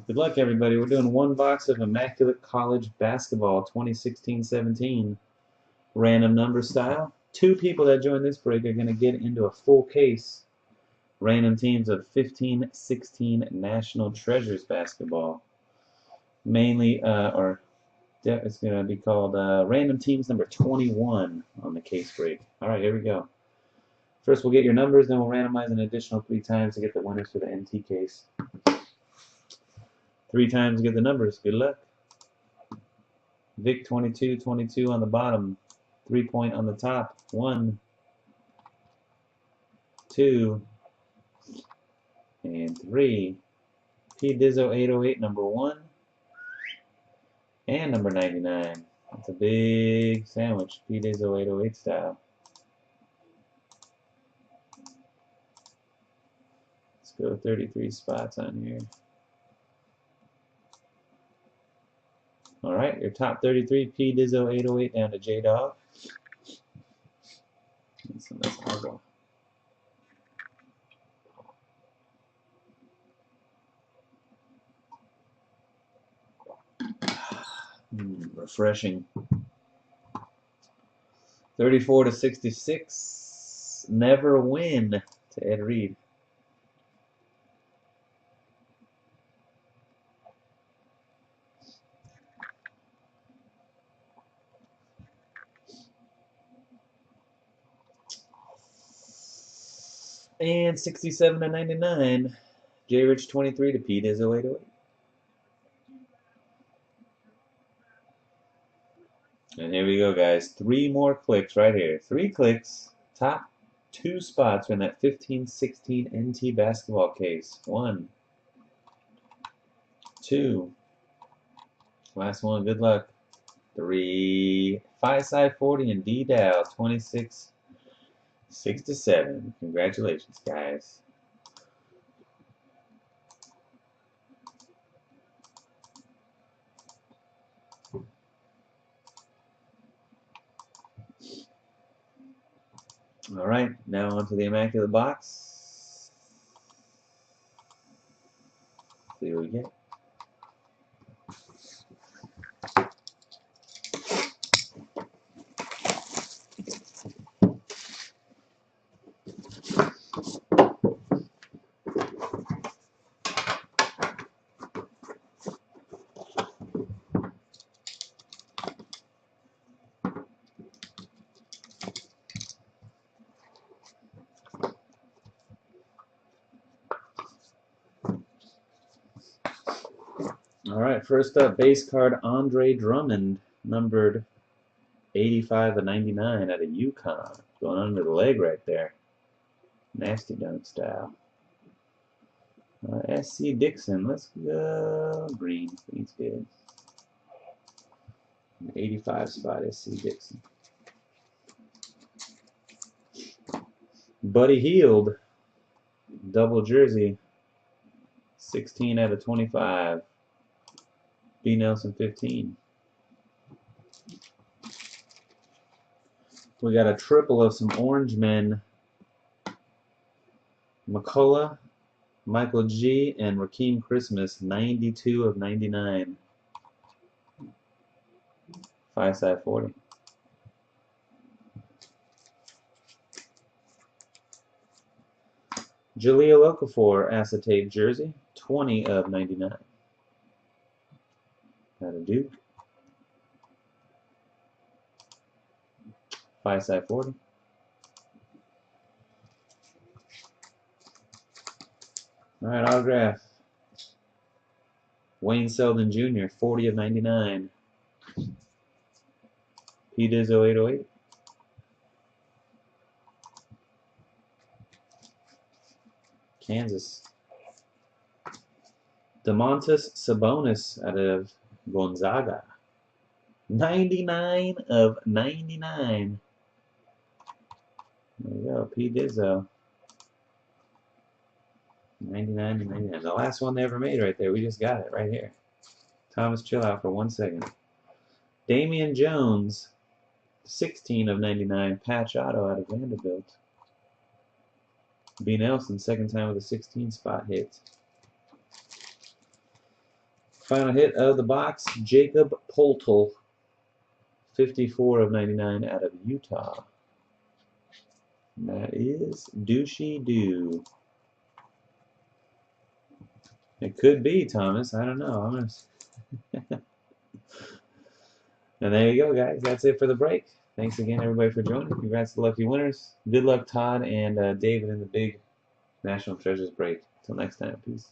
Good luck, everybody. We're doing one box of Immaculate College Basketball 2016-17. Random number style. Two people that join this break are going to get into a full case. Random teams of 15-16 National Treasures Basketball. Mainly, it's going to be called Random Teams number 21 on the case break. All right, here we go. First, we'll get your numbers, then we'll randomize an additional 3 times to get the winners for the NT case. 3 times to get the numbers. Good luck. Vic 22, 22 on the bottom. 3-point on the top. 1, 2, and 3. P Dizzo 808, number 1. And number 99. That's a big sandwich. P Dizzo 808 style. Let's go 33 spots on here. Alright, your top 33, P Dizzo 808 down to J Dog. That's horrible. Refreshing. 34-66. Never win to Ed Reed. And 67-99. J Rich 23 to P Dizzo 808. And here we go, guys. 3 more clicks right here. 3 clicks. Top 2 spots are in that 15-16 NT basketball case. 1, 2. Last one. Good luck. 3. 5 side 40 and D Dow 26-6-7. Congratulations, guys. All right, now on to the Immaculate box. See what we get. All right, first up, base card Andre Drummond, numbered 85/99 out of UConn. Going under the leg right there. Nasty dunk style. SC Dixon, let's go green. Green's good. 85 spot, SC Dixon. Buddy Hield, double jersey, 16/25. B. Nelson 15. We got a triple of some Orange Men. McCullough, Michael G, and Rakeem Christmas, 92/99. 5 side 40. Jahlil Okafor acetate jersey, 20/99. Out of Duke. 5 side 40. Alright, autograph. Wayne Selden Jr., 40/99. P Dizzo 808. Kansas. Domantas Sabonis out of Gonzaga. 99/99. There we go, P Dizzo. 99/99. The last one they ever made right there. We just got it right here. Thomas, chill out for 1 second. Damian Jones, 16/99. Patch auto out of Vanderbilt. B. Nelson, second time with a 16 spot hit. Final hit of the box, Jacob Poltel. 54 of 99 out of Utah. And that is Douchey Doo. It could be, Thomas. I don't know. I'm gonna... And there you go, guys. That's it for the break. Thanks again, everybody, for joining. Congrats to the lucky winners. Good luck, Todd and David, in the big National Treasures break. Till next time. Peace.